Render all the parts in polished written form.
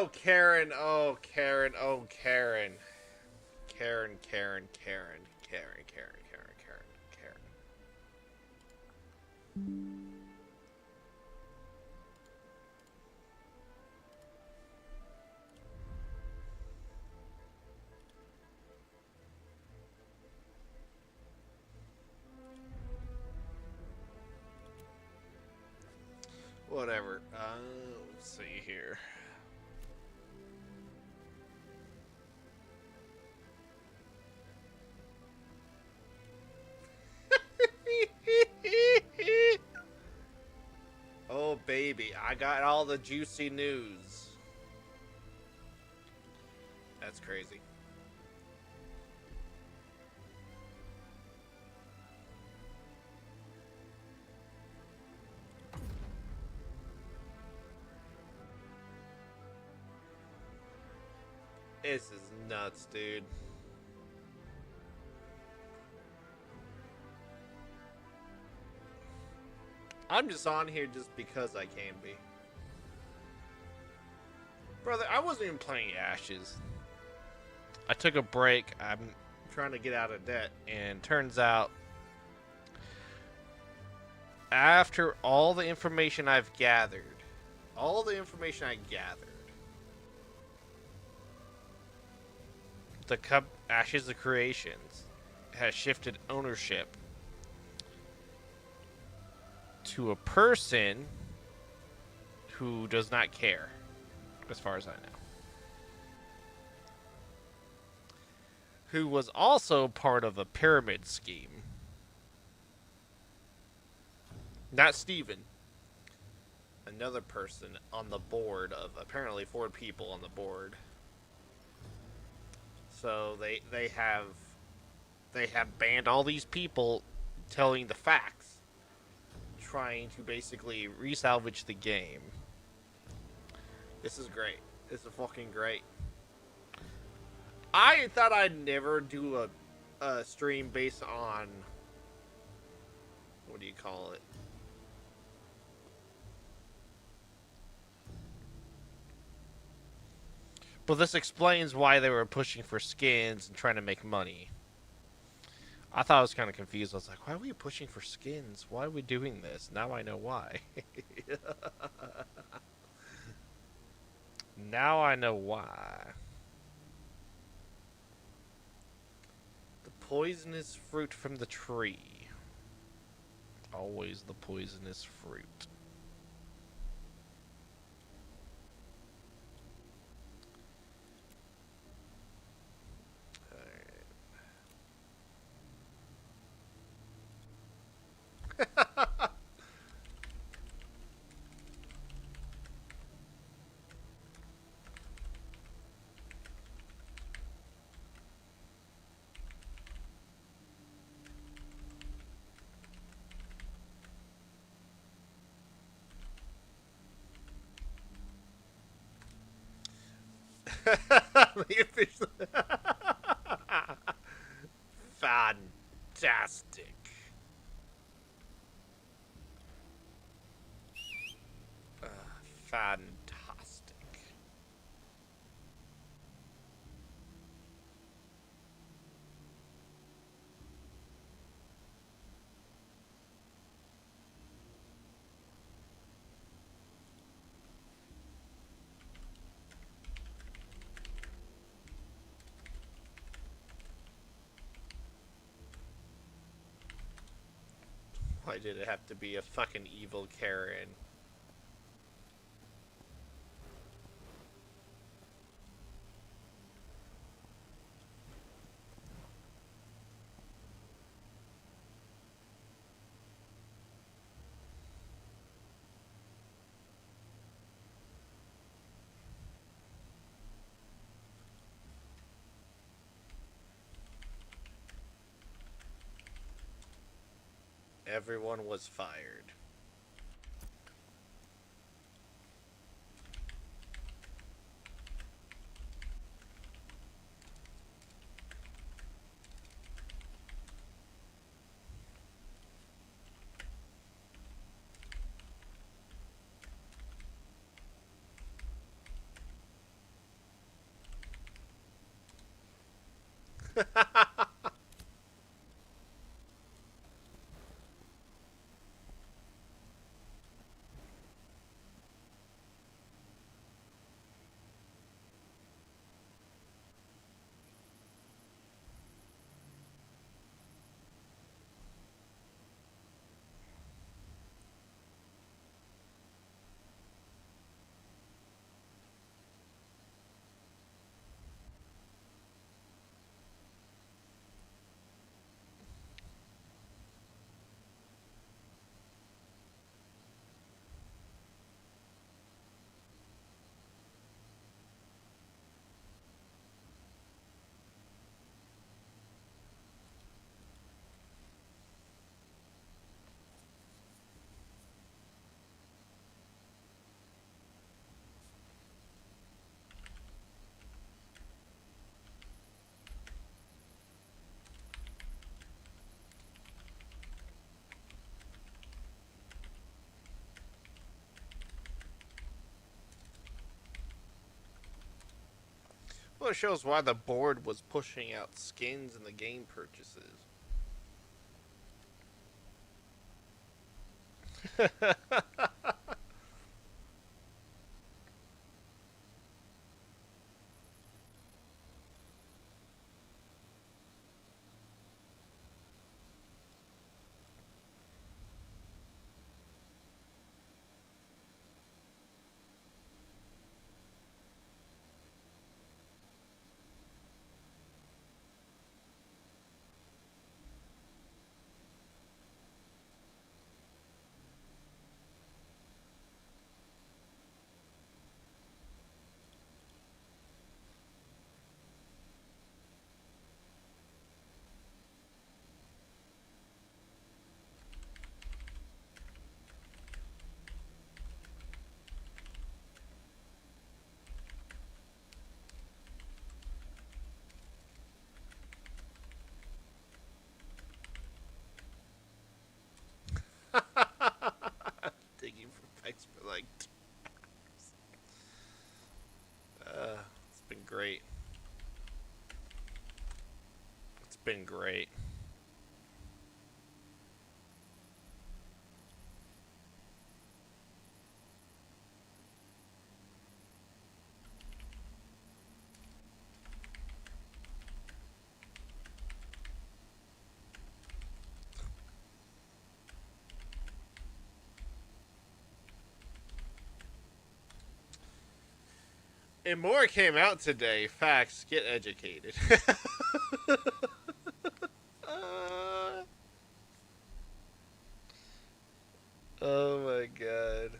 Oh, Karen. Oh, Karen. Oh, Karen. Karen, Karen, Karen, Karen, Karen, Karen, Karen, Karen. Whatever. Let's see here. Oh, baby. I got all the juicy news. That's crazy. This is nuts, dude. I'm just on here just because I can be. Brother, I wasn't even playing Ashes. I took a break. I'm trying to get out of debt. And turns out, after all the information I've gathered, the Cup Ashes of Creations has shifted ownership to a person who does not care, as far as I know. Who was also part of a pyramid scheme. Not Steven. Another person on the board of apparently 4 people on the board. So they have banned all these people telling the facts, trying to basically resalvage the game. This is great. This is fucking great. I thought I'd never do a stream based on, what do you call it? But this explains why they were pushing for skins and trying to make money. I thought I was kind of confused. I was like, why are we pushing for skins? Why are we doing this? Now I know why. Now I know why. The poisonous fruit from the tree. Always the poisonous fruit. Fantastic. Fantastic. Why did it have to be a fucking evil Karen? Everyone was fired. Well, it shows why the board was pushing out skins in the game purchases. Digging for pipes for like. It's been great. It's been great. And more came out today. Facts. Get educated. uh, oh my god.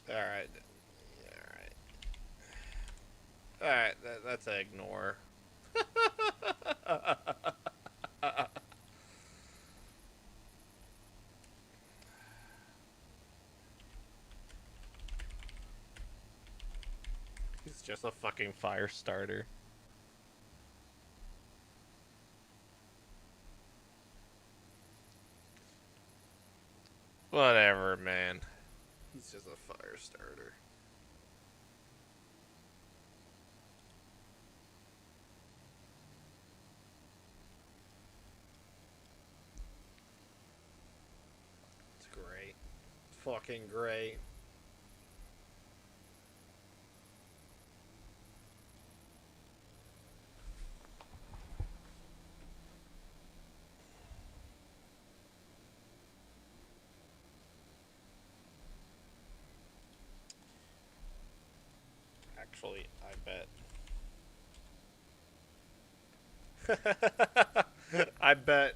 All right. All right. That's a ignore. He's just a fucking fire starter. Whatever, man. He's just a fire starter. It's great. Fucking great. Actually, I bet. I bet.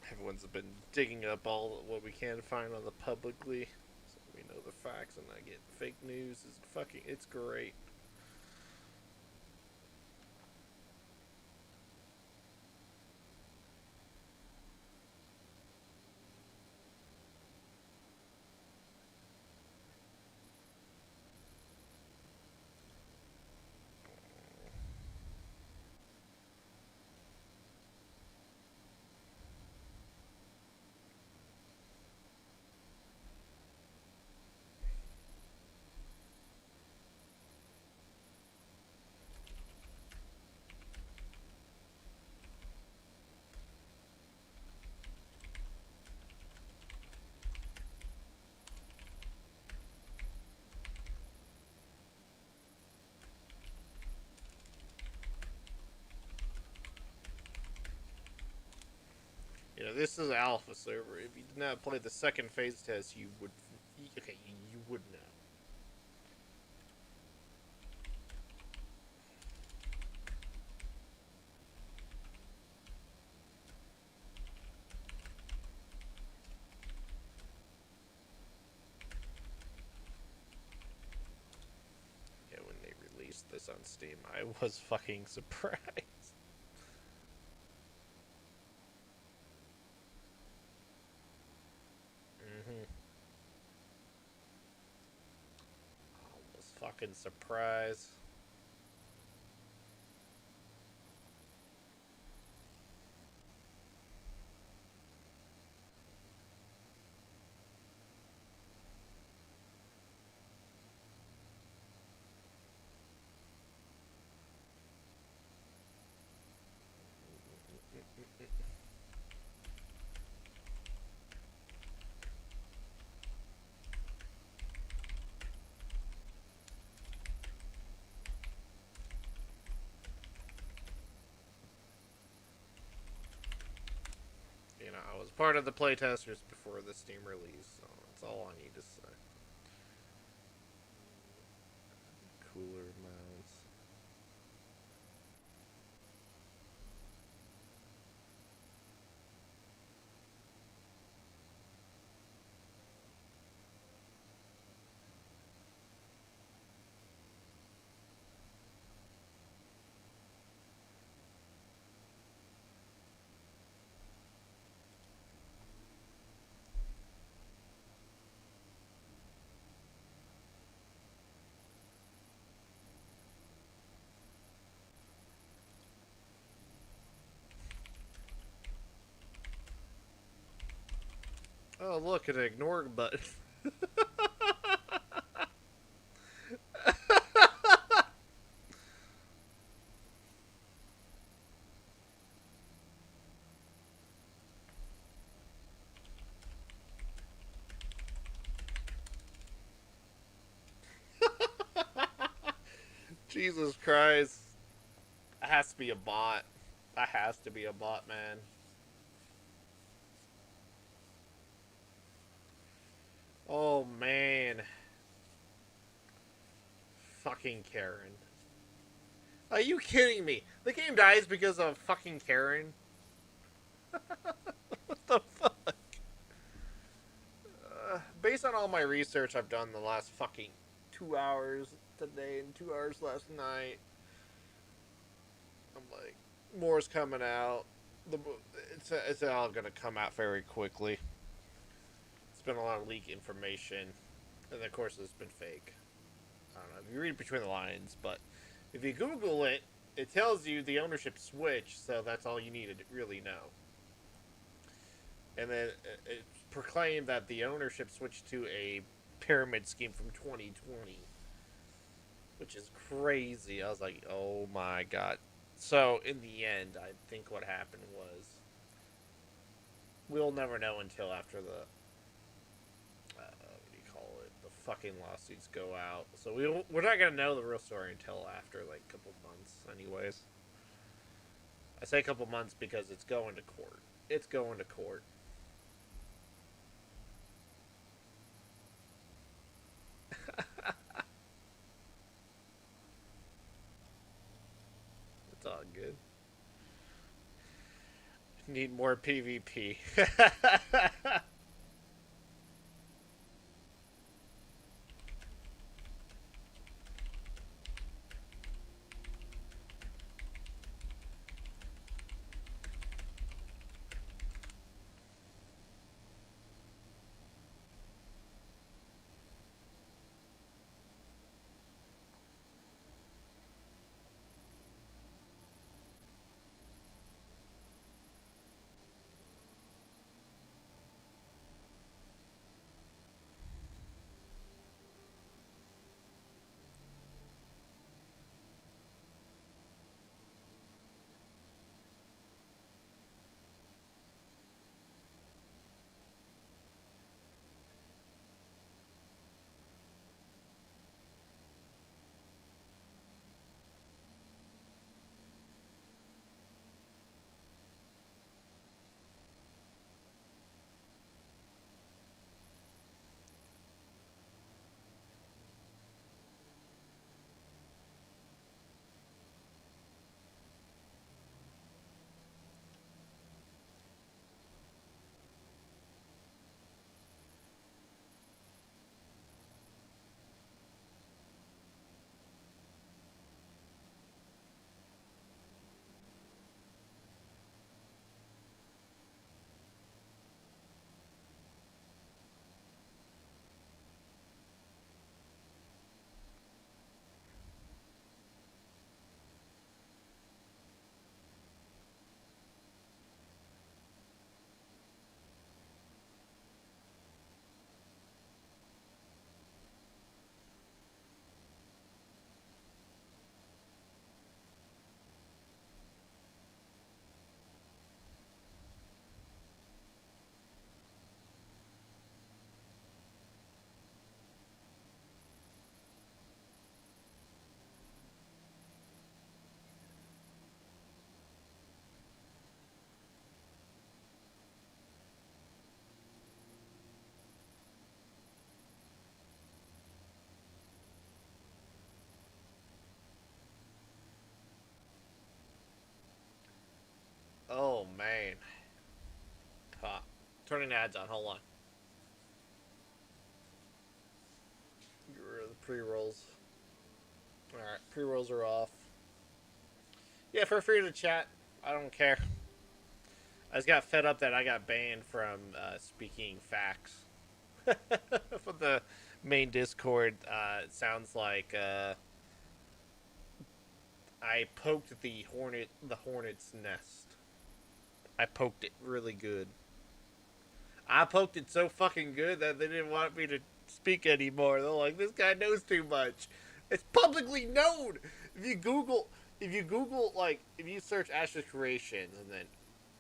Everyone's been digging up all what we can find on the publicly, so we know the facts and not get fake news. Is fucking. It's great. this is alpha server. If you did not play the second phase test, you would. Okay, you would know. Yeah, when they released this on Steam, I was fucking surprised. Mm-hmm. I was fucking surprised. You know, I was part of the playtesters before the Steam release, so that's all I need to say. Cooler mounts. Oh, look, an ignore button. Jesus Christ. That has to be a bot. That has to be a bot, man. Oh, man. Fucking Karen. Are you kidding me? The game dies because of fucking Karen? What the fuck? Based on all my research I've done the last fucking 2 hours today and 2 hours last night, I'm like, more's coming out. The it's all gonna come out very quickly. It's been a lot of leak information, and of course it's been fake. I don't know if you read between the lines, but if you Google it, it tells you the ownership switch, so that's all you need to really know. And then it proclaimed that the ownership switched to a pyramid scheme from 2020, which is crazy. I was like, oh my god. So in the end, I think what happened was we'll never know until after the what do you call it? The fucking lawsuits go out. So we're not gonna know the real story until after like a couple months, anyways. I say a couple months because it's going to court. It's going to court. It's all good. Need more PvP. Turning ads on. Hold on. Get rid of the pre-rolls. Alright, pre-rolls are off. Yeah, feel free to chat. I don't care. I just got fed up that I got banned from speaking facts. From the main Discord. It sounds like I poked the hornet's nest. I poked it really good. I poked it so fucking good that they didn't want me to speak anymore. They're like, this guy knows too much. It's publicly known. If you Google, if you search Ashes Creations and then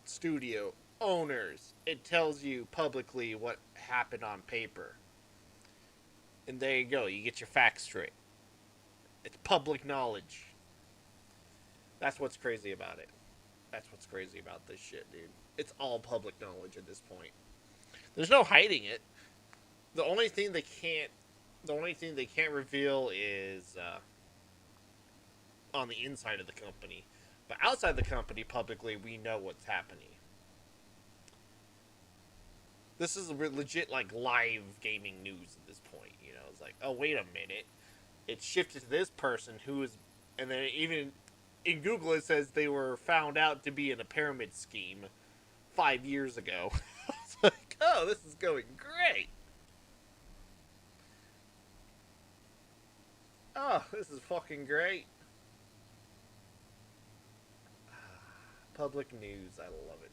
studio owners, it tells you publicly what happened on paper. And there you go. You get your facts straight. It's public knowledge. That's what's crazy about it. That's what's crazy about this shit, dude. It's all public knowledge at this point. There's no hiding it. The only thing they can't reveal is on the inside of the company. But outside the company, publicly, we know what's happening. This is legit, like, live gaming news at this point. You know, it's like, oh, wait a minute. It shifted to this person who is... And then even in Google it says they were found out to be in a pyramid scheme 5 years ago. It's like, oh, this is going great. Oh, this is fucking great. Public news, I love it.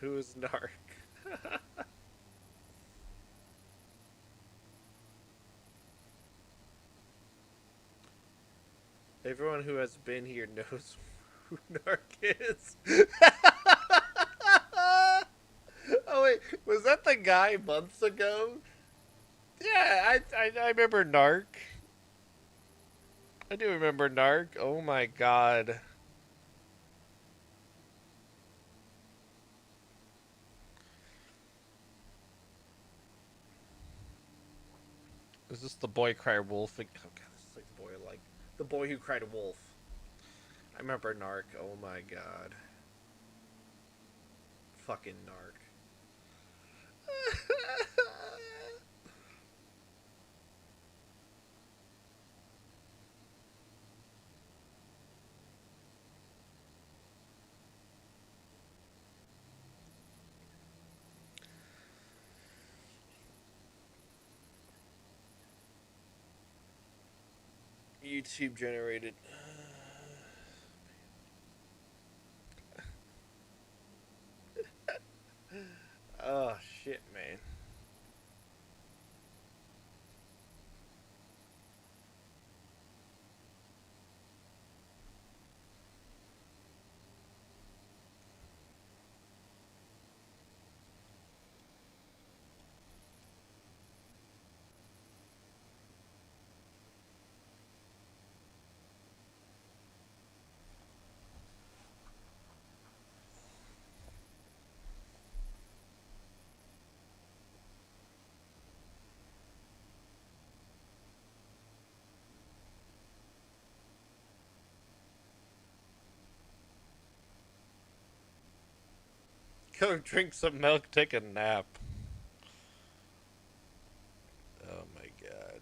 Who is Narc? Everyone who has been here knows who Narc is. Oh wait, was that the guy months ago? Yeah, I remember Narc. I do remember Narc. Oh my god. Is this the boy cried wolf? Oh god, this is like the boy the boy who cried wolf. I remember Narc. Oh my god. Fucking Narc. YouTube generated. Oh shit, man. Go drink some milk, take a nap. Oh my god.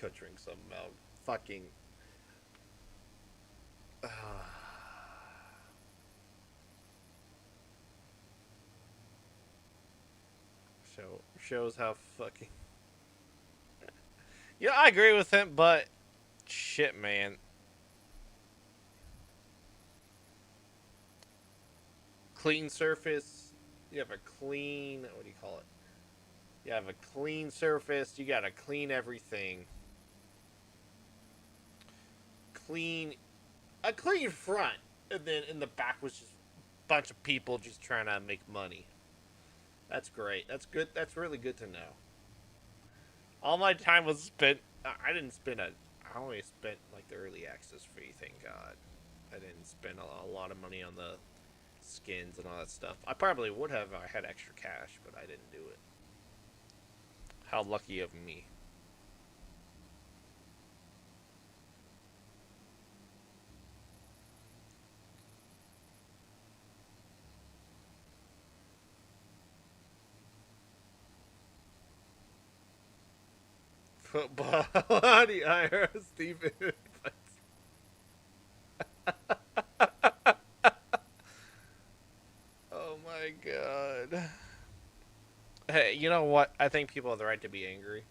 Go drink some milk. Fucking. Shows how fucking. Yeah, I agree with him, but shit, man. Clean surface. You have a clean. What do you call it? You have a clean surface. You gotta clean everything. Clean. A clean front. And then in the back was just a bunch of people just trying to make money. That's great. That's good. That's really good to know. All my time was spent. I didn't spend a. I only spent like the early access fee. Thank God. I didn't spend a lot of money on the skins and all that stuff. I probably would have if I had extra cash, but I didn't do it. How lucky of me. Football body hire Stephen. Oh my god. Hey, you know what? I think people have the right to be angry.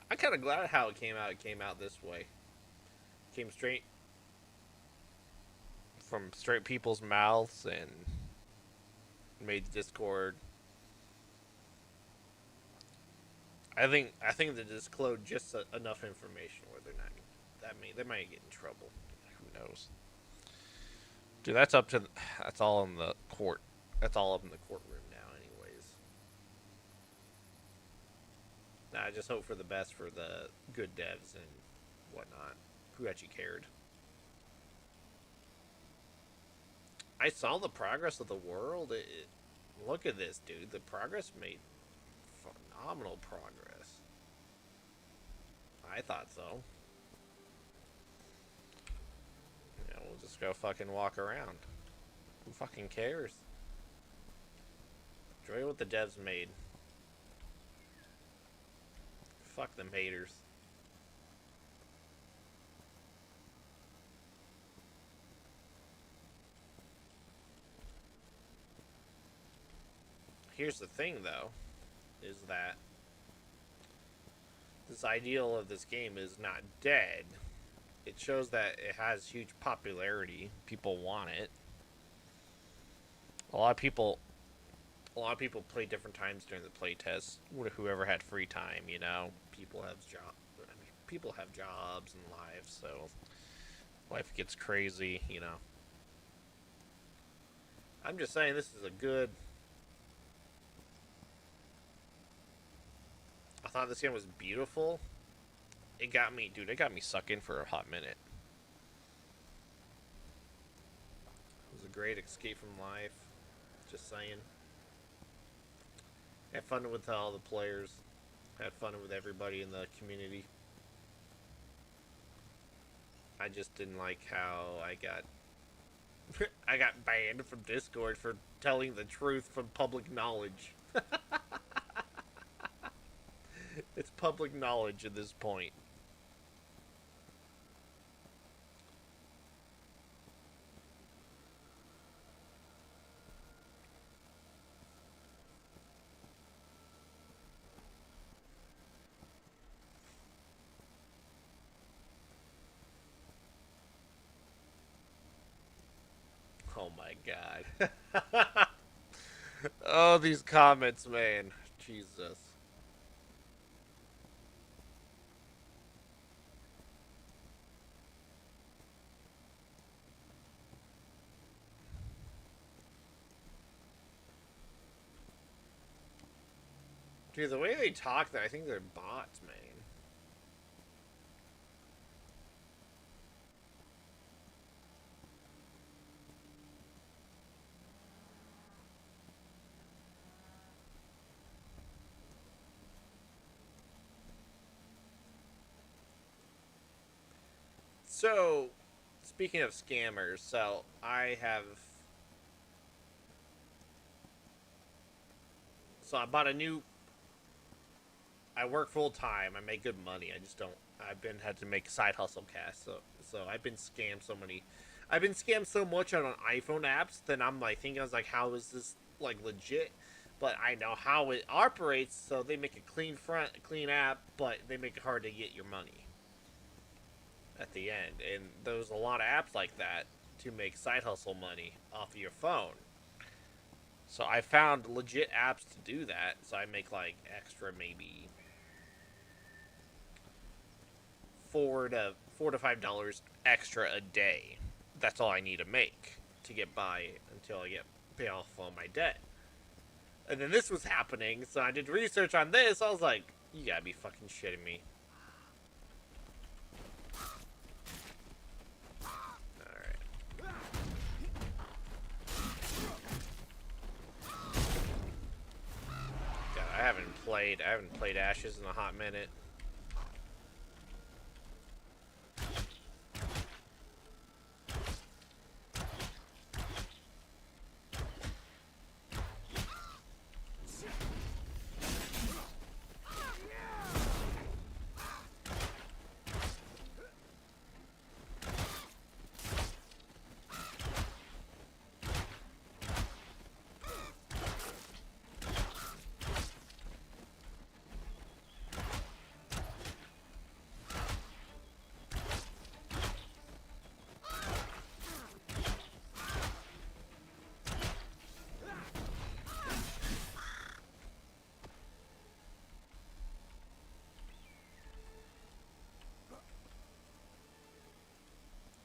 I'm kind of glad how it came out. It came out this way. Came straight from straight people's mouths and made Discord. I think they disclosed just enough information where they're not. That may they might get in trouble. Who knows? Dude, that's up to. That's all in the court. That's all up in the courtroom now, anyways. Nah, I just hope for the best for the good devs and whatnot who actually cared. I saw the progress of the world. Look at this, dude. The progress made phenomenal progress. I thought so. Yeah, we'll just go fucking walk around. Who fucking cares? Enjoy what the devs made. Fuck them haters. Here's the thing, though, is that this ideal of this game is not dead. It shows that it has huge popularity. People want it. A lot of people, a lot of people play different times during the playtest. Whoever had free time, you know, people have people have jobs and lives, so life gets crazy, you know. I'm just saying this is a good. I thought this game was beautiful. It got me, dude. It got me sucked in for a hot minute. It was a great escape from life. Just saying. Had fun with all the players. Had fun with everybody in the community. I just didn't like how I got I got banned from Discord for telling the truth from public knowledge. It's public knowledge at this point. Oh my god. Oh, these comments, man. Jesus. Dude, the way they talk, I think they're bots, man. So, speaking of scammers, so I have. So I bought a new. I work full time. I make good money. I just don't. I've been had to make side hustle cash. So I've been scammed so many. I've been scammed so much on iPhone apps that I'm like thinking I was like, how is this like legit? But I know how it operates. So they make a clean front, a clean app, but they make it hard to get your money at the end. And there's a lot of apps like that to make side hustle money off of your phone. So I found legit apps to do that. So I make like extra maybe $4 to $5 extra a day. That's all I need to make to get by until I get pay off all my debt. And then this was happening, so I did research on this. I was like, you gotta be fucking shitting me. Alright. God, I haven't played Ashes in a hot minute.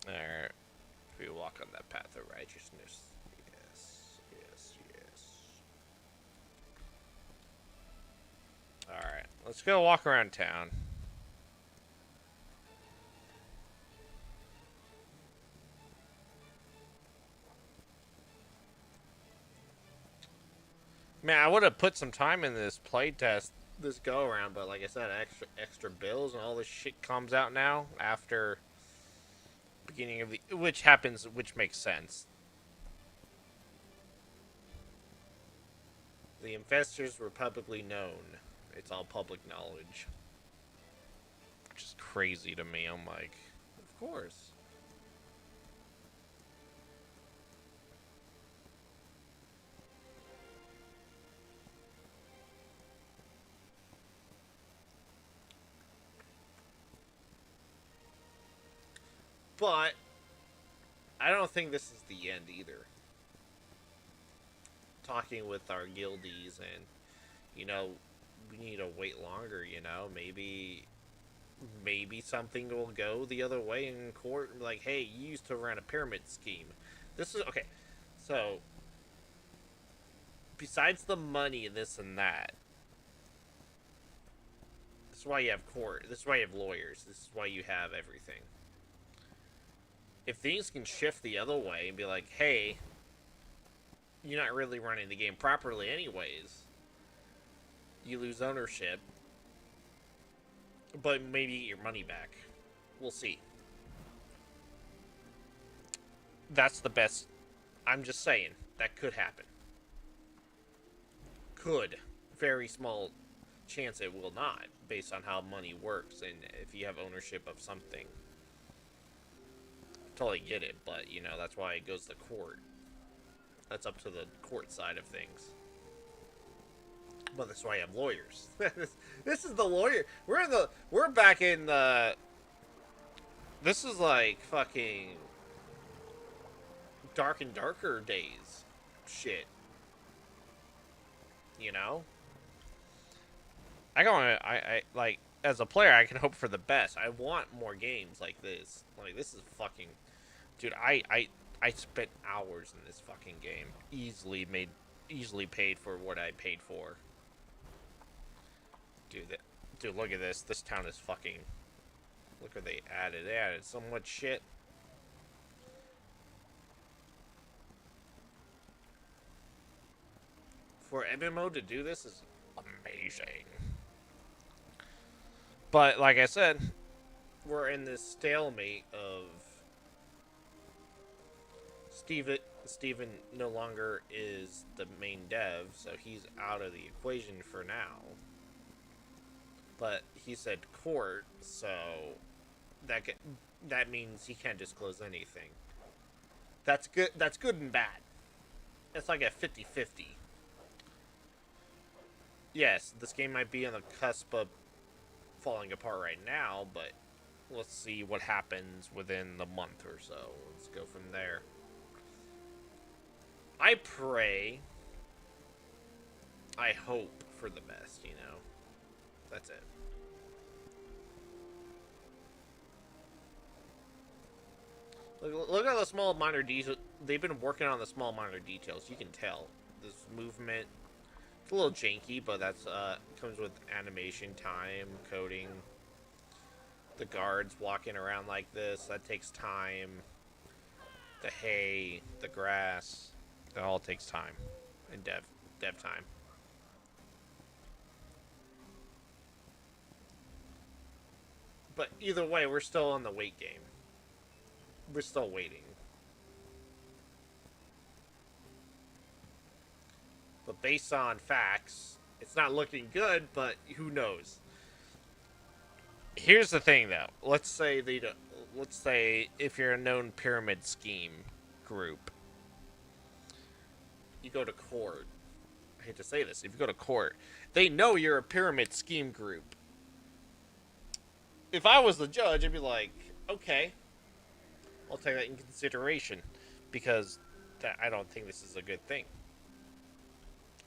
Alright. We walk on that path of righteousness. Yes, yes, yes. Alright, let's go walk around town. Man, I would have put some time in this playtest, this go around, but like I said, extra bills and all this shit comes out now after beginning of the, which makes sense. The investors were publicly known. It's all public knowledge. Which is crazy to me. I'm like, of course. But I don't think this is the end either. Talking with our guildies and, you know, we need to wait longer, you know, maybe something will go the other way in court. Like, hey, you used to run a pyramid scheme. This is okay. So, besides the money, this and that, this is why you have court. This is why you have lawyers. This is why you have everything. If things can shift the other way and be like, hey, you're not really running the game properly anyways, you lose ownership, but maybe get your money back. We'll see. That's the best. I'm just saying, that could happen. Could. Very small chance it will not, based on how money works and if you have ownership of something. Totally get it, but, you know, that's why it goes to court. That's up to the court side of things. But that's why I have lawyers. This is the lawyer. We're back in the. This is like fucking dark and darker days. Shit. You know? I like, as a player, I can hope for the best. I want more games like this. Like, this is fucking. Dude, I spent hours in this fucking game. Easily paid for what I paid for. Dude, look at this. This town is fucking. Look what they added. They added so much shit. For MMO to do this is amazing. But like I said, we're in this stalemate of Steven no longer is the main dev, so he's out of the equation for now. But he said court, so that means he can't disclose anything. That's good. That's good and bad. It's like a 50-50. Yes, this game might be on the cusp of falling apart right now, but let's see what happens within the month or so. Let's go from there. I pray, I hope for the best, you know. That's it. Look at the small minor details. They've been working on the small minor details. You can tell. This movement, a little janky, but that's comes with animation time, coding. The guards walking around like this, that takes time. The hay, the grass, it all takes time and dev time. But either way, we're still on the wait game. We're still waiting. But based on facts, it's not looking good, but who knows? Here's the thing though. Let's say if you're a known pyramid scheme group, you go to court. I hate to say this, if you go to court, they know you're a pyramid scheme group. If I was the judge, I'd be like, okay, I'll take that in consideration because I don't think this is a good thing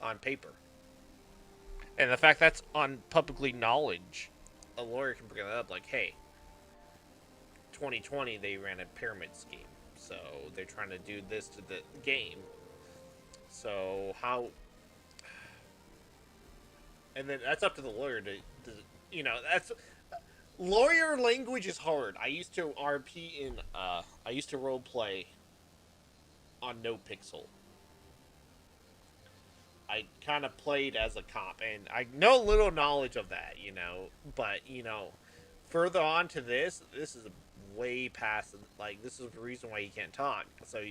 on paper. And the fact that's on publicly knowledge, a lawyer can bring it up like, hey, 2020 they ran a pyramid scheme, so they're trying to do this to the game. So how? And then that's up to the lawyer that's lawyer language is hard. I used to RP in I used to role play on No Pixel. I kind of played as a cop, and I know little knowledge of that, But further on to this is way past. Like, this is the reason why he can't talk. So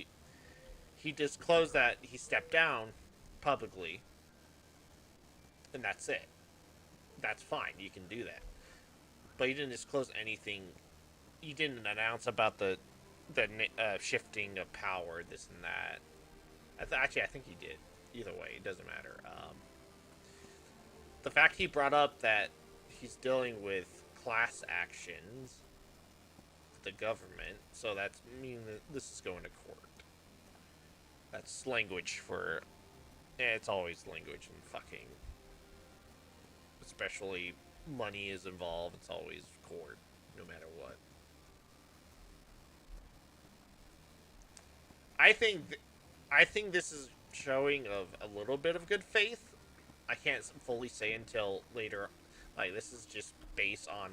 he disclosed that he stepped down publicly, and that's it. That's fine. You can do that, but he didn't disclose anything. He didn't announce about the shifting of power, this and that. Actually, I think he did. Either way, it doesn't matter. The fact he brought up that he's dealing with class actions, the government, so that's mean that this is going to court. That's language for. It's always language and fucking. Especially money is involved. It's always court, no matter what. I think this is showing of a little bit of good faith. I can't fully say until later. Like, this is just based on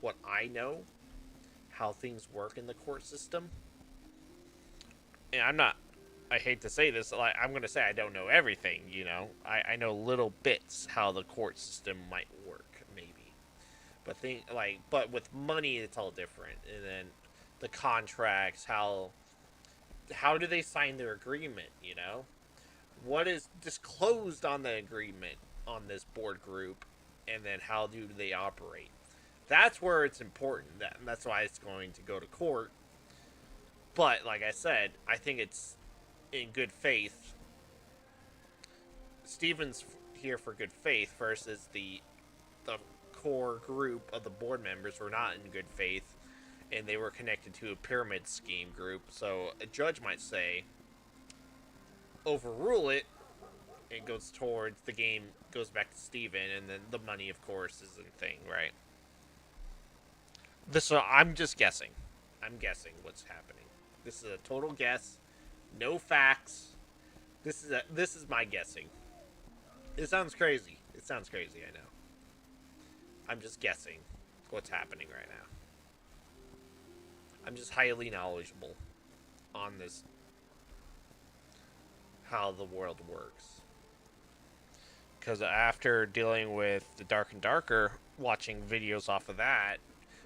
what I know, how things work in the court system. And I hate to say this, like, I'm going to say I don't know everything, I know little bits how the court system might work, maybe. But with money, it's all different. And then the contracts, how do they sign their agreement, What is disclosed on the agreement on this board group, and then how do they operate? That's where it's important, and that's why it's going to go to court. But, like I said, I think it's in good faith. Steven's here for good faith versus the core group of the board members were not in good faith, and they were connected to a pyramid scheme group. So a judge might say, overrule it, and goes towards the game, goes back to Steven, and then the money, of course, is a thing, right? I'm just guessing. I'm guessing what's happening. This is a total guess. No facts. This is my guessing. It sounds crazy. It sounds crazy, I know. I'm just guessing what's happening right now. I'm just highly knowledgeable on this, how the world works. Because after dealing with the Dark and Darker, watching videos off of that,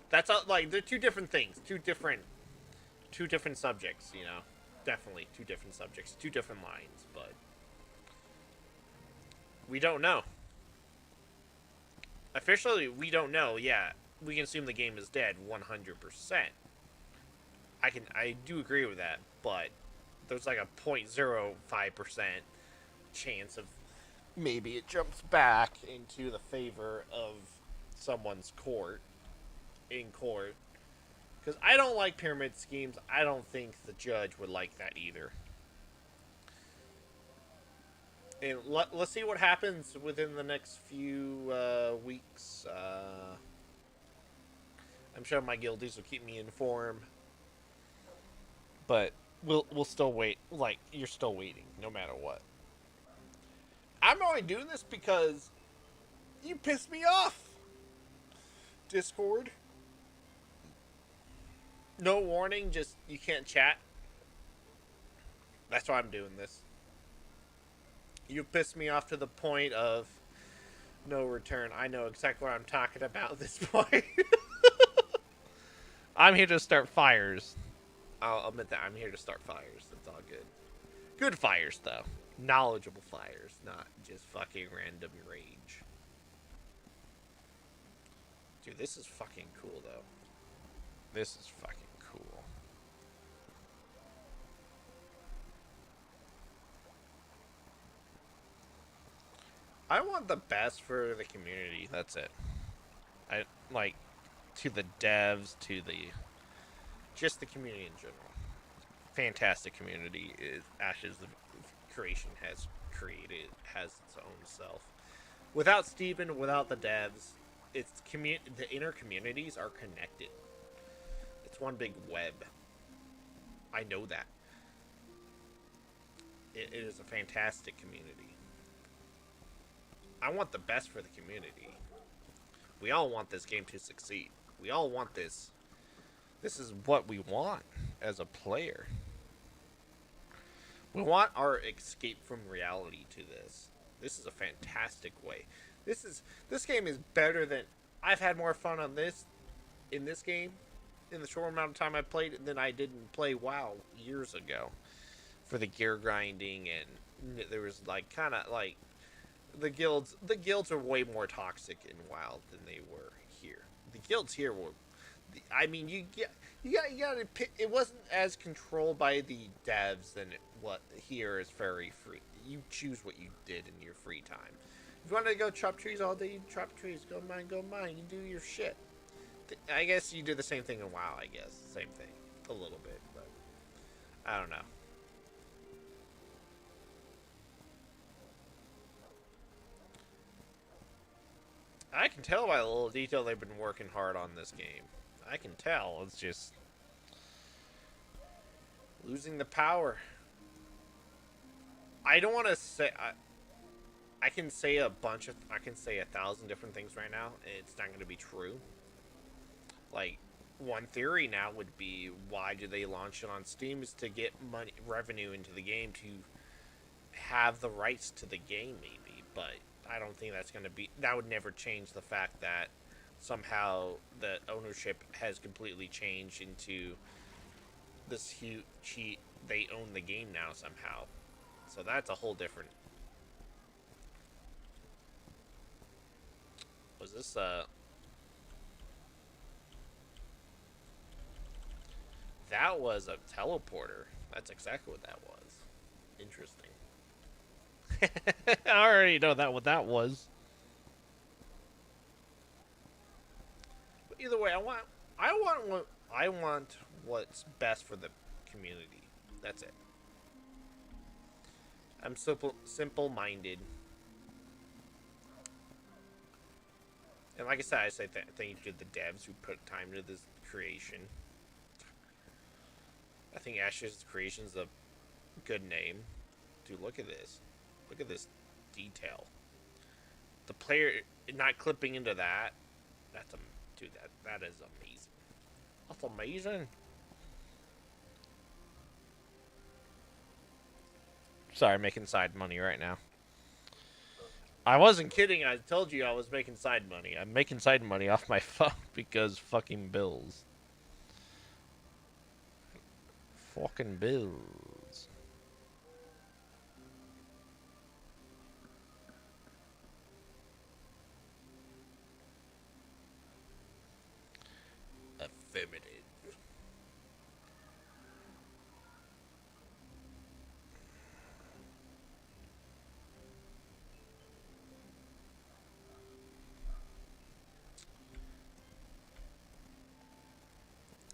that's like, they're two different things, two different subjects, Definitely two different subjects, two different lines, but we don't know. Officially, we don't know. Yeah, we can assume the game is dead 100%. I do agree with that, but there's like a 0.05% chance of maybe it jumps back into the favor of someone's in court. Because I don't like pyramid schemes. I don't think the judge would like that either. And let's see what happens within the next few weeks. I'm sure my guildies will keep me informed. But we'll still wait. Like, you're still waiting, no matter what. I'm only doing this because you pissed me off. Discord. No warning, just you can't chat. That's why I'm doing this. You pissed me off to the point of no return. I know exactly what I'm talking about at this point. I'm here to start fires. I'll admit that I'm here to start fires. It's all good. Good fires, though. Knowledgeable fires, not just fucking random rage. Dude, this is fucking cool, though. This is fucking cool. I want the best for the community. That's it. I like to the devs, to the just the community in general. Fantastic community is Ash's creation has created has its own self. Without Steven, without the devs, it's the inner communities are connected. It's one big web. I know that. It is a fantastic community. I want the best for the community. We all want this game to succeed. We all want this. This is what we want as a player. We want our escape from reality to this. This is a fantastic way. This game is better than I've had more fun on this in this game in the short amount of time I played it than I did in play WoW years ago. For the gear grinding and there was like kind of like the guilds are way more toxic in WoW than they were here. The guilds here were, I mean, you got to pick. It wasn't as controlled by the devs than what here is very free. You choose what you did in your free time. If you wanted to go chop trees all day, you chop trees. Go mine. You do your shit. I guess you do the same thing in WoW. I guess same thing, a little bit, but I don't know. I can tell by the little detail they've been working hard on this game. I can tell. It's just losing the power. I don't want to say. I can say I can say 1,000 different things right now. It's not going to be true. Like, one theory now would be why do they launch it on Steam is to get revenue into the game to have the rights to the game, maybe. But I don't think that's going to be. That would never change the fact that somehow the ownership has completely changed into this huge cheat. They own the game now somehow. So that's a whole different. Was this that was a teleporter. That's exactly what that was. Interesting. I already know that what that was. But either way, I want what's best for the community. That's it. I'm simple-minded. And like I said, I say thank you to the devs who put time into this creation. I think Ash's Creation's a good name. Dude, look at this. Look at this detail. The player not clipping into that. That's a dude. That is amazing. That's amazing. Sorry, I'm making side money right now. I wasn't kidding. I told you I was making side money. I'm making side money off my phone because fucking bills. Fucking bills. Effeminate.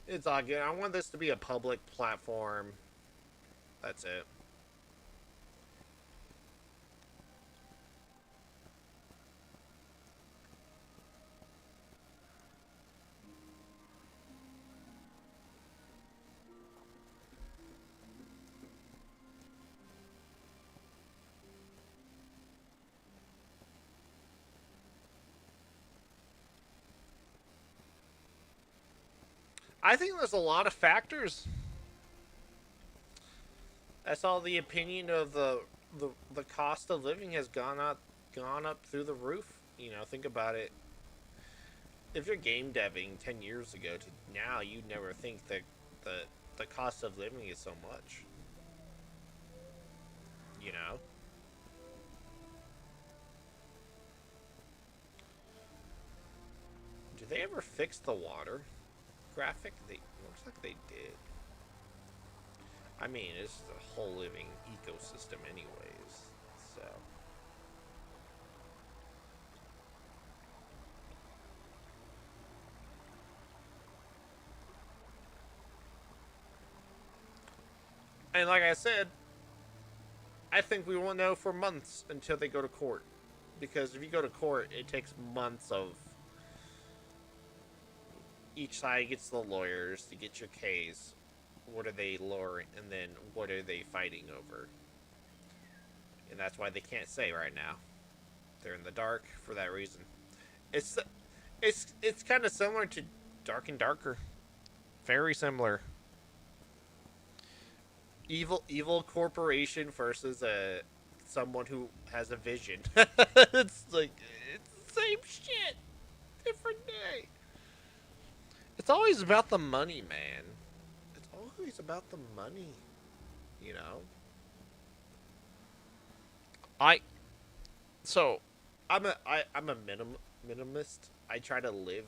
It's all good. I want this to be a public platform. That's it. I think there's a lot of factors. I saw the opinion of the cost of living has gone up through the roof. Think about it. If you're game deving 10 years ago to now, you'd never think that the the cost of living is so much. You know. Did they ever fix the water graphic? They looks like they did. I mean, it's a whole living ecosystem, anyways. So. And like I said, I think we won't know for months until they go to court. Because if you go to court, it takes months of each side gets the lawyers to get your case. What are they lowering, and then what are they fighting over? And that's why they can't say right now. They're in the dark for that reason. It's it's kind of similar to Dark and Darker. Very similar. Evil corporation versus a someone who has a vision. It's like it's the same shit, different day. It's always about the money, man. It's always about the money. You know. I so I'm a minimalist. I try to live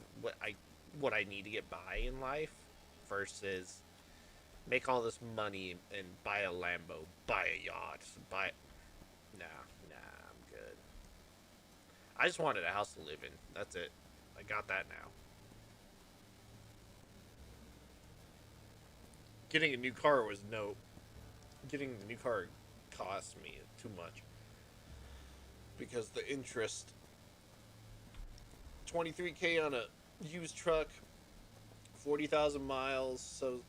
what I need to get by in life versus make all this money and buy a Lambo, buy a yacht, buy. Nah, I'm good. I just wanted a house to live in. That's it. I got that now. Getting a new car was no. Getting the new car cost me too much because the interest. 23K on a used truck, 40,000 miles, so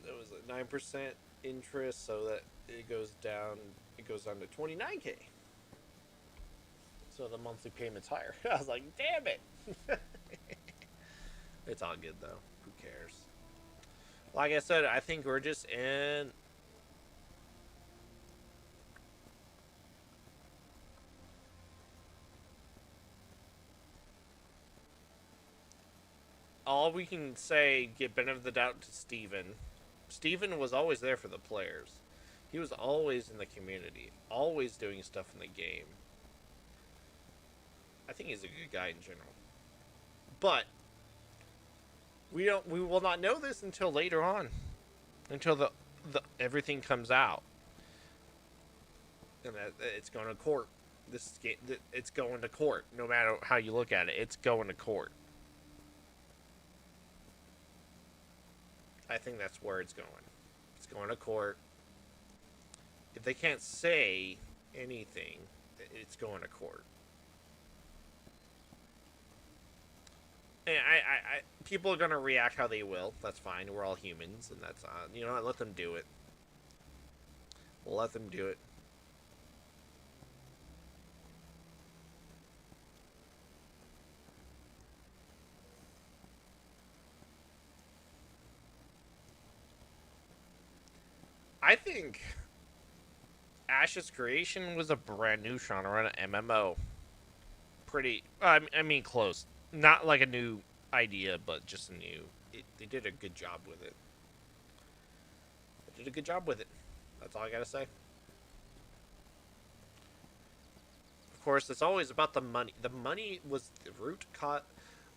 it was like 9% interest, so that it goes down. It goes down to 29K. So the monthly payment's higher. I was like, damn it. It's all good though. Who cares? Like I said, I think we're just in. All we can say, give benefit of the doubt to Steven. Steven was always there for the players. He was always in the community, always doing stuff in the game. I think he's a good guy in general. But we will not know this until later on. Until the everything comes out. And that it's going to court. It's going to court no matter how you look at it. It's going to court. I think that's where it's going. It's going to court. If they can't say anything, it's going to court. And people are gonna react how they will. That's fine. We're all humans, and that's you know what? Let them do it. Let them do it. I think Ash's creation was a brand new genre in MMO. Pretty. I mean, close. Not like a new idea, but just a new. They did a good job with it. They did a good job with it. That's all I gotta say. Of course, it's always about the money. The money was the root cause.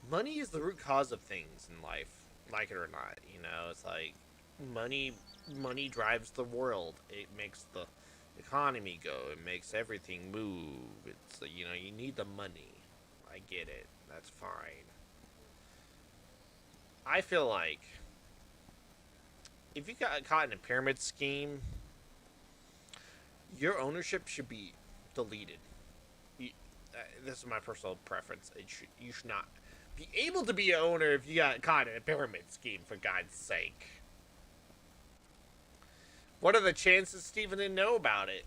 Money is the root cause of things in life, like it or not. It's like money. Money drives the world. It makes the economy go. It makes everything move. It's you need the money. I get it. That's fine. I feel like if you got caught in a pyramid scheme, your ownership should be deleted. This is my personal preference. You should not be able to be an owner if you got caught in a pyramid scheme, for God's sake. What are the chances Steven didn't know about it?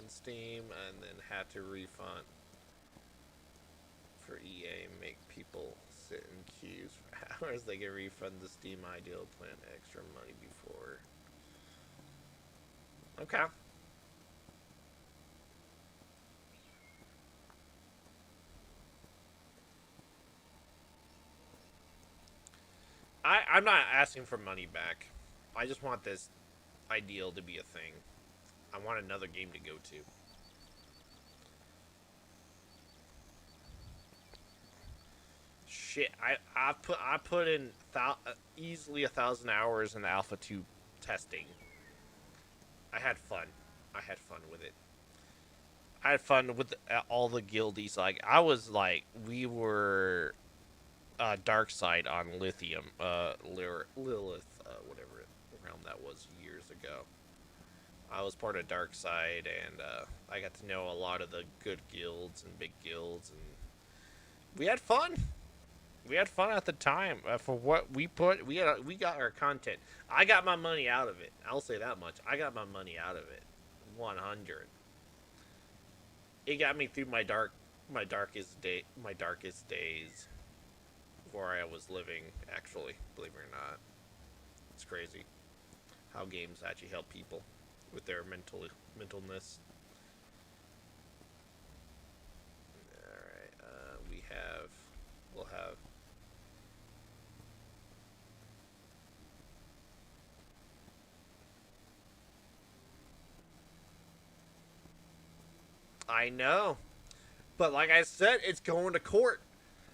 on Steam and then had to refund for EA, make people sit in queues for hours. They can refund the Steam Ideal Plan extra money before. Okay. I'm not asking for money back. I just want this Ideal to be a thing. I want another game to go to. Shit, I put in easily 1,000 hours in the Alpha 2 testing. I had fun. I had fun with it. I had fun with all the guildies. Like I was like, we were Dark Side on Lithium, Lilith, whatever realm that was years ago. I was part of Dark Side, and I got to know a lot of the good guilds and big guilds, and we had fun. We had fun at the time for what we put. We got our content. I got my money out of it. I'll say that much. I got my money out of it. 100. It got me through my darkest days where I was living. Actually, believe it or not, it's crazy how games actually help people with their mentalness. All right, we'll have. I know. But like I said, it's going to court.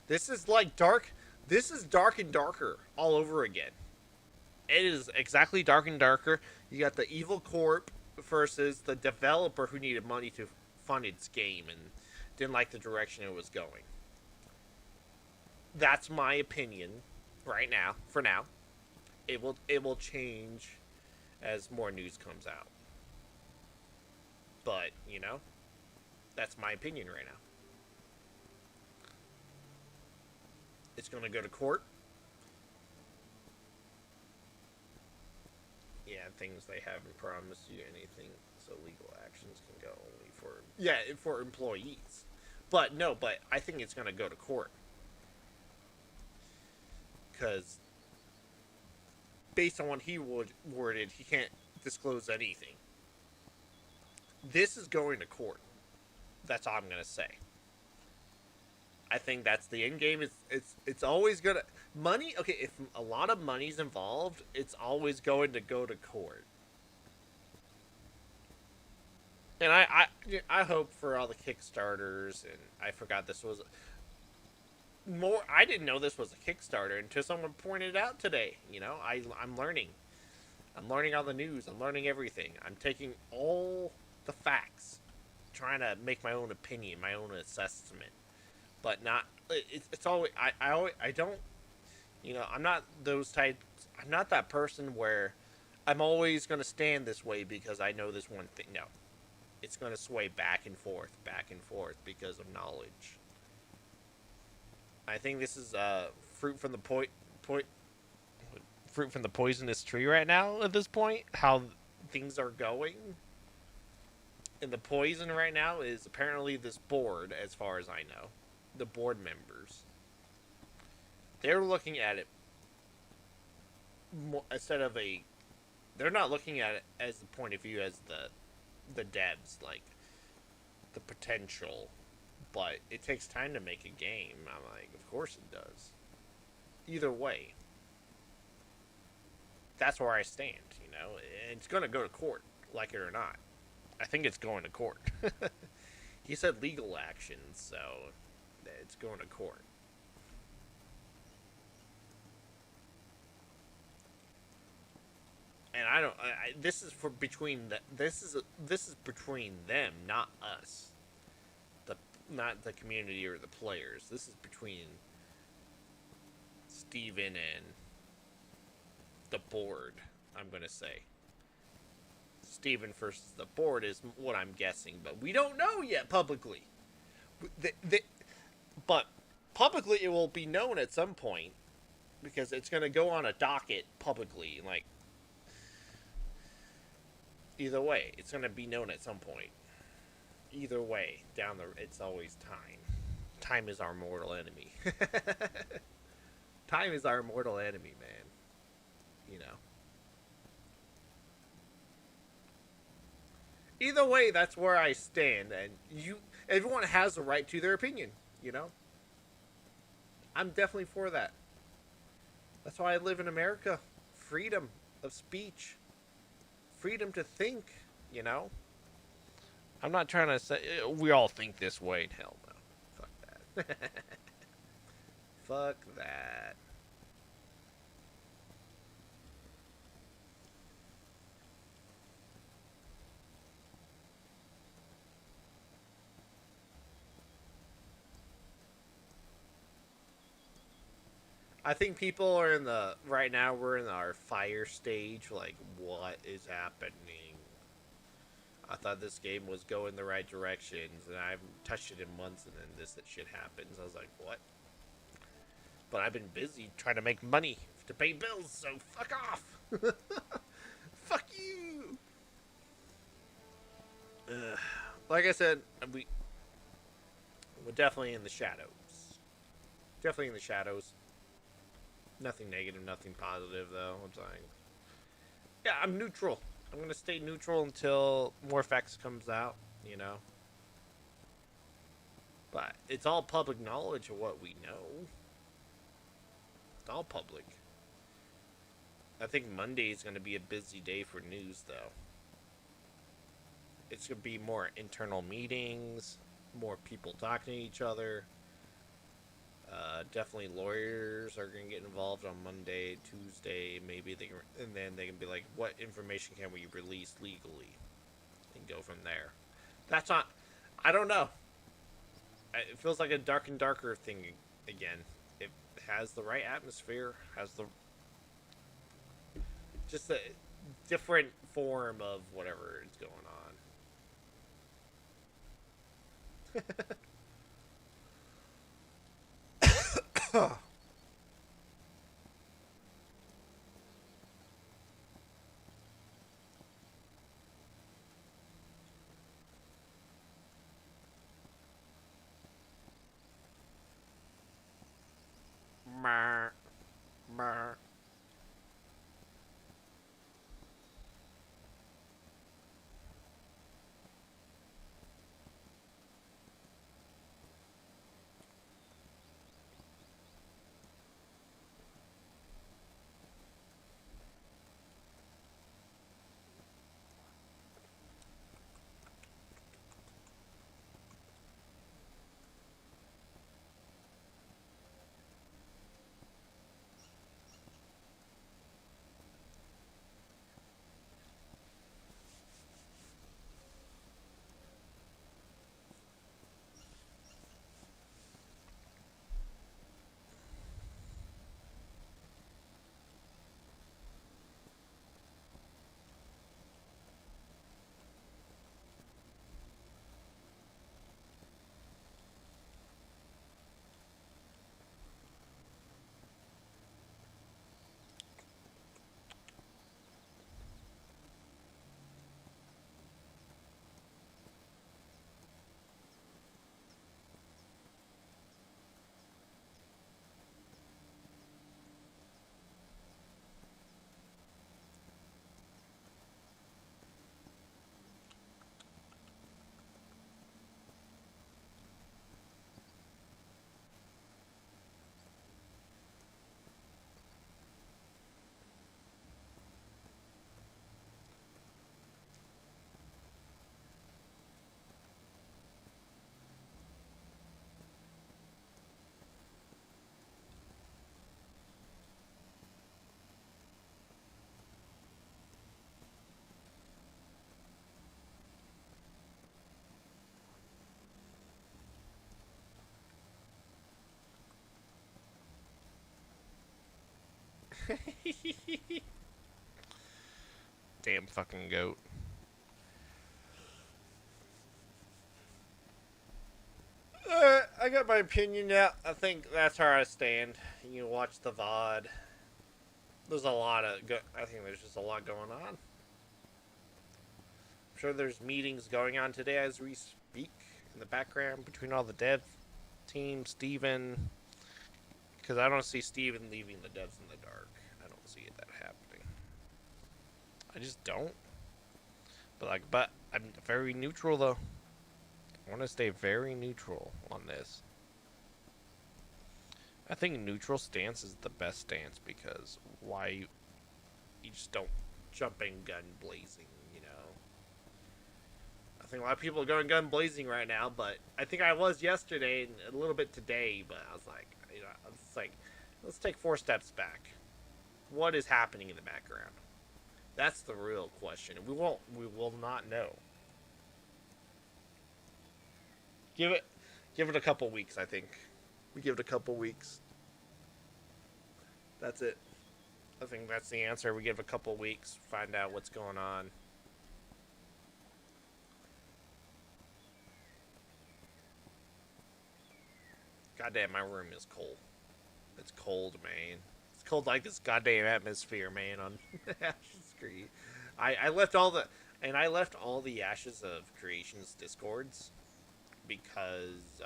This is like dark. This is dark and darker all over again. It is exactly dark and darker. You got the evil corp versus the developer who needed money to fund its game and didn't like the direction it was going. That's my opinion right now. For now, it will change as more news comes out. But, that's my opinion right now. It's going to go to court. Yeah, things they haven't promised you anything, so legal actions can go only for employees. But no, but I think it's going to go to court because based on what he worded, he can't disclose anything. This is going to court. That's all I'm going to say. I think that's the end game. It's always gonna money. Okay, if a lot of money's involved, it's always going to go to court. And I hope for all the Kickstarters, and I forgot this was more. I didn't know this was a Kickstarter until someone pointed it out today. I'm learning. I'm learning all the news. I'm learning everything. I'm taking all the facts, trying to make my own opinion, my own assessment. But not it's always I don't I'm not those types. I'm not that person where I'm always going to stand this way because I know this one thing. No, it's going to sway back and forth because of knowledge. I think this is fruit from the fruit from the poisonous tree right now at this point, how things are going. And the poison right now is apparently this board, as far as I know. The board members, they're looking at it more, they're not looking at it as the point of view as the devs, like the potential, but it takes time to make a game. I'm like, of course it does. Either way, that's where I stand, and it's going to go to court, like it or not. I think it's going to court. He said legal action, so it's going to court. And I don't. This is for between this is between them, not us. Not the community or the players. This is between Steven and the board. I'm gonna say. Steven versus the board is what I'm guessing, but we don't know yet publicly. But publicly, it will be known at some point because it's going to go on a docket publicly. Like, either way, it's going to be known at some point. either way, it's always time. Time is our mortal enemy. Time is our mortal enemy, man. You know. Either way, that's where I stand, and everyone has a right to their opinion. You know, I'm definitely for that. That's why I live in America. Freedom of speech, freedom to think. You know, I'm not trying to say we all think this way. Hell no, fuck that. Fuck that. I think people are in the right now. We're in our fire stage. Like, what is happening? I thought this game was going the right directions, and I haven't touched it in months, and then this shit happens. I was like, what? But I've been busy trying to make money to pay bills, so fuck off. Fuck you. Like I said, we're definitely in the shadows. Definitely in the shadows. Nothing negative, nothing positive, though. I'm saying, yeah, I'm neutral. I'm gonna stay neutral until more facts comes out. You know, but it's all public knowledge of what we know. It's all public. I think Monday is gonna be a busy day for news, though. It's gonna be more internal meetings, more people talking to each other. Definitely lawyers are going to get involved on Monday, Tuesday, maybe and then they can be like, what information can we release legally, and go from there. That's not, I don't know. It feels like a dark and darker thing again. It has the right atmosphere, has the just a different form of whatever is going on. Mer, mer. Damn fucking goat. I got my opinion now. I think that's where I stand. You watch the VOD. There's a lot of. I think there's just a lot going on. I'm sure there's meetings going on today as we week in the background between all the dev teams, Steven. Because I don't see Steven leaving the devs in the dark. I don't see that happening. I just don't. But I'm very neutral though. I want to stay very neutral on this. I think neutral stance is the best stance because why you just don't jump in gun blazing, you know. I think a lot of people are going gun blazing right now, but I think I was yesterday and a little bit today, but I was like, you know, it's like, let's take 4 steps back. What is happening in the background? That's the real question. We will not know. Give it a couple weeks, I think. We give it a couple weeks. That's it. I think that's the answer. We give a couple weeks, find out what's going on. Goddamn, my room is cold. It's cold, man. It's cold like this goddamn atmosphere, man. On Ashes Creed, I left all the Ashes of Creations discords because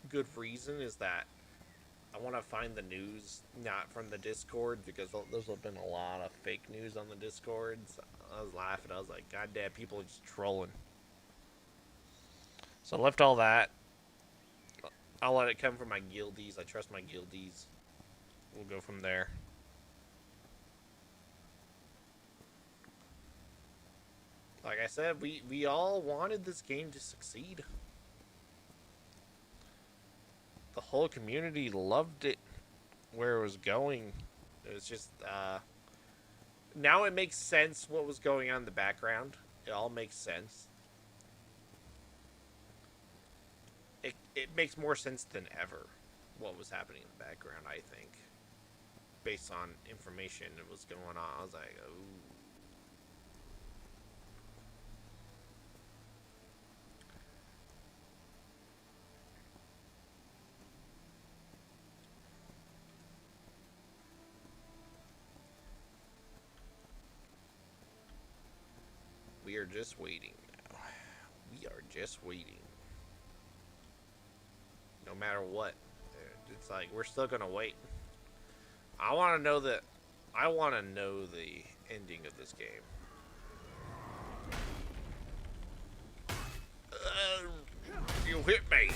good reason is that I want to find the news not from the Discord because there's been a lot of fake news on the Discords. I was laughing. I was like, God damn, people are just trolling. So I left all that. I'll let it come from my guildies. I trust my guildies. We'll go from there. Like I said, we all wanted this game to succeed. The whole community loved it where it was going. It was just now it makes sense what was going on in the background. It all makes sense. It makes more sense than ever what was happening in the background, I think. Based on information that was going on. I was like, ooh. We are just waiting now. We are just waiting. No matter what. It's like, we're still gonna wait. I want to know the ending of this game. You hit me!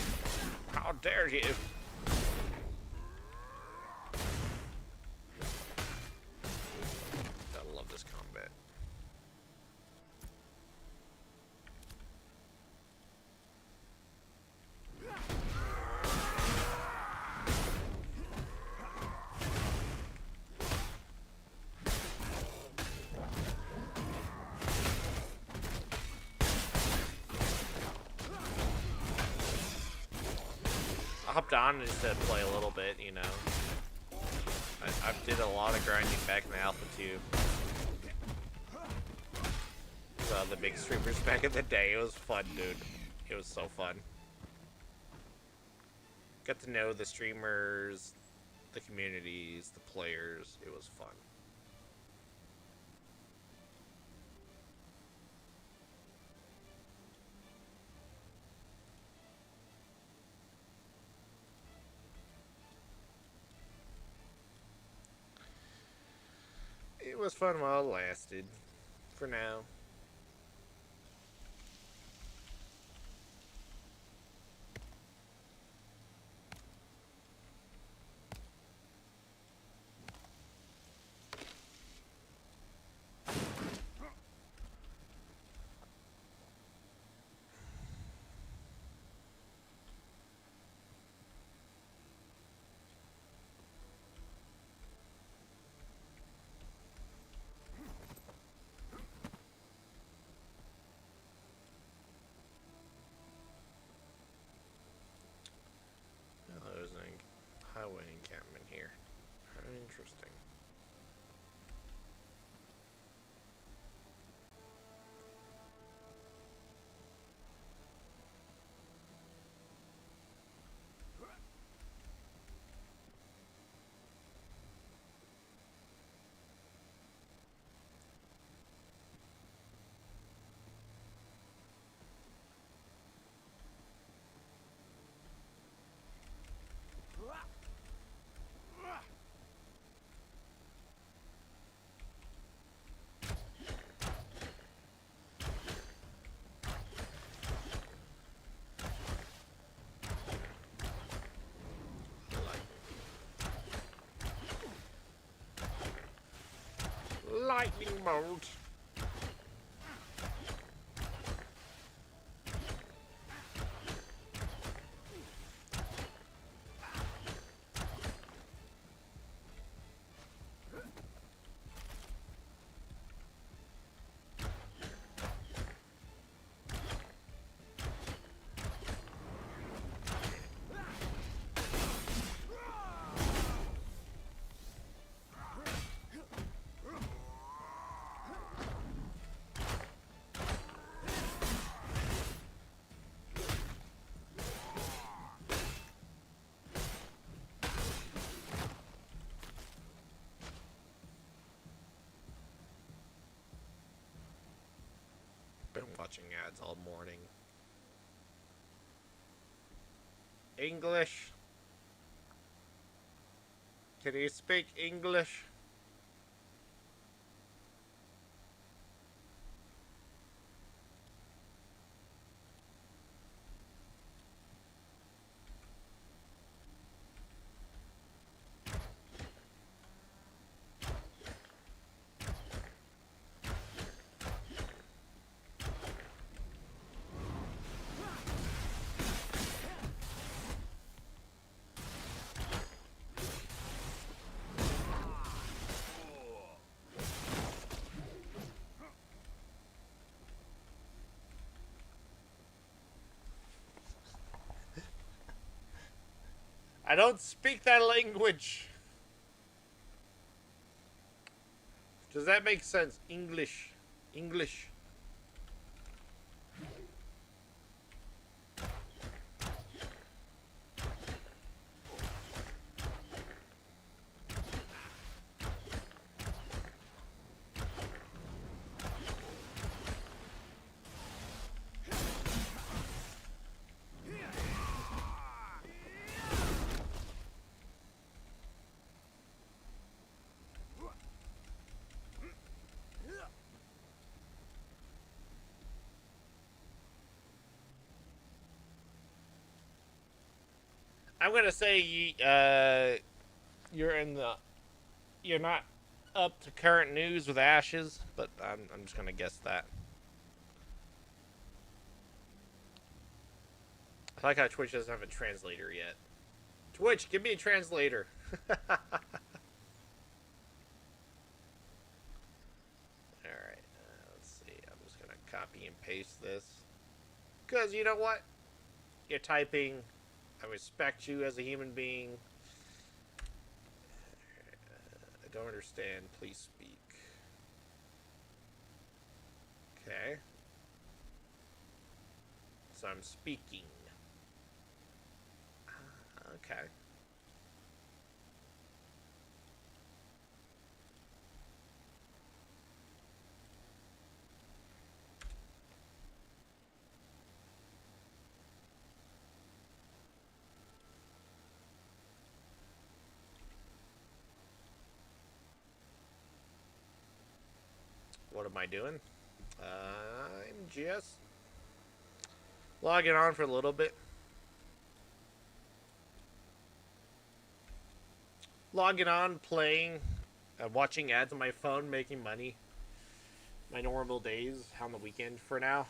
How dare you! I love this combat. I hopped on just to play a little bit, you know. I did a lot of grinding back in the Alpha 2. The big streamers back in the day. It was fun, dude. It was so fun. Got to know the streamers, the communities, the players. It was fun. It was fun while it lasted. For now. There's a highway encampment here. How interesting. lightning mode. Been watching ads all morning. English? Can you speak English? I don't speak that language. Does that make sense? English. English. I'm gonna say you're in the you're not up to current news with Ashes, but I'm just gonna guess that. I like how Twitch doesn't have a translator yet. Twitch, give me a translator. Alright, let's see. I'm just gonna copy and paste this. Because you know what? You're typing. I respect you as a human being. I don't understand. Please speak. Okay. So I'm speaking. Okay. What am I doing? I'm just logging on for a little bit. Logging on, playing, watching ads on my phone, making money. My normal days on the weekend for now,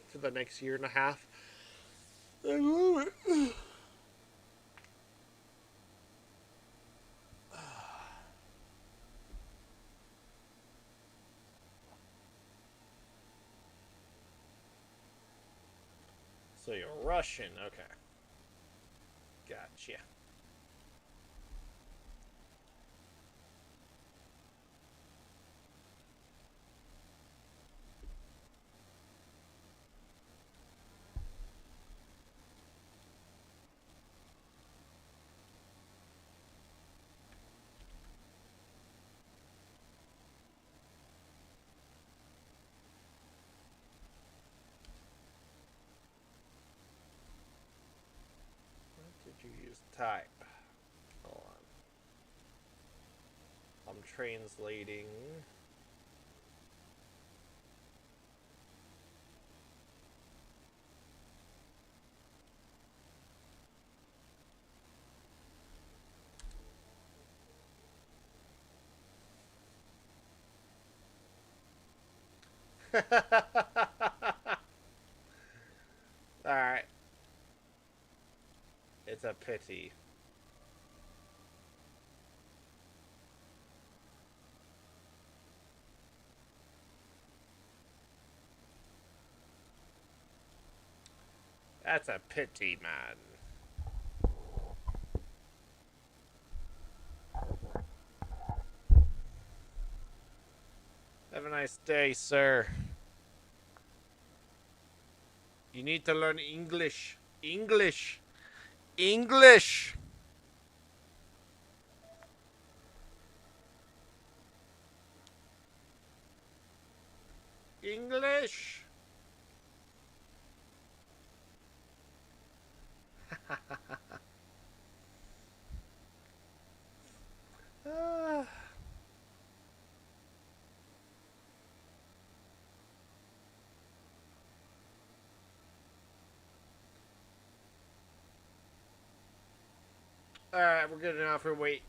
for the next year and a half. I love it. So you're Russian, okay. Gotcha. What did you use? Type. Hold on. I'm translating. Alright. It's a pity. That's a pity, man. Have a nice day, sir. You need to learn English. English. English. English. Ah. Alright, we're good enough for wait.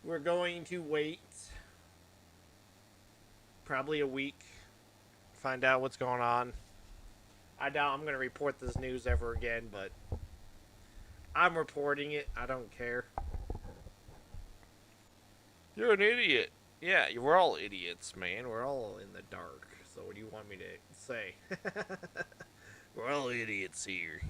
We're going to wait probably a week. Find out what's going on. I doubt I'm going to report this news ever again, but I'm reporting it. I don't care. You're an idiot. Yeah, we're all idiots, man. We're all in the dark. So what do you want me to say? We're all idiots here.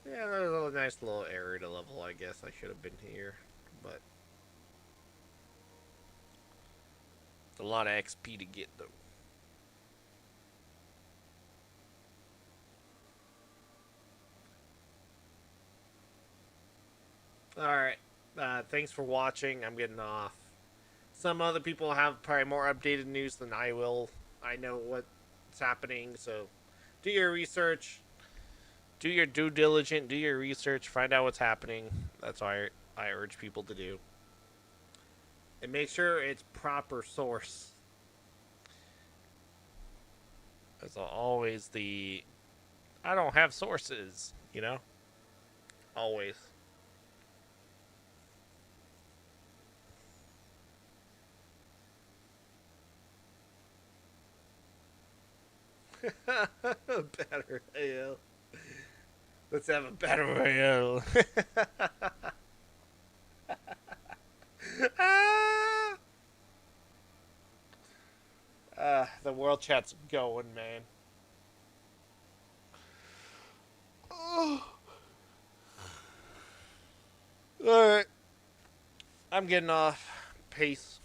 Yeah, there's a nice little area to level. I guess I should have been here, but it's a lot of XP to get though. All right. Thanks for watching. I'm getting off. Some other people have probably more updated news than I will. I know what's happening, so do your research, do your due diligence, do your research, find out what's happening. That's why I urge people to do. And make sure it's proper source. That's always the I don't have sources, you know? Always. Battle Royale. Let's have a Battle Royale. ah! The world chat's going, man. Alright. I'm getting off. Peace.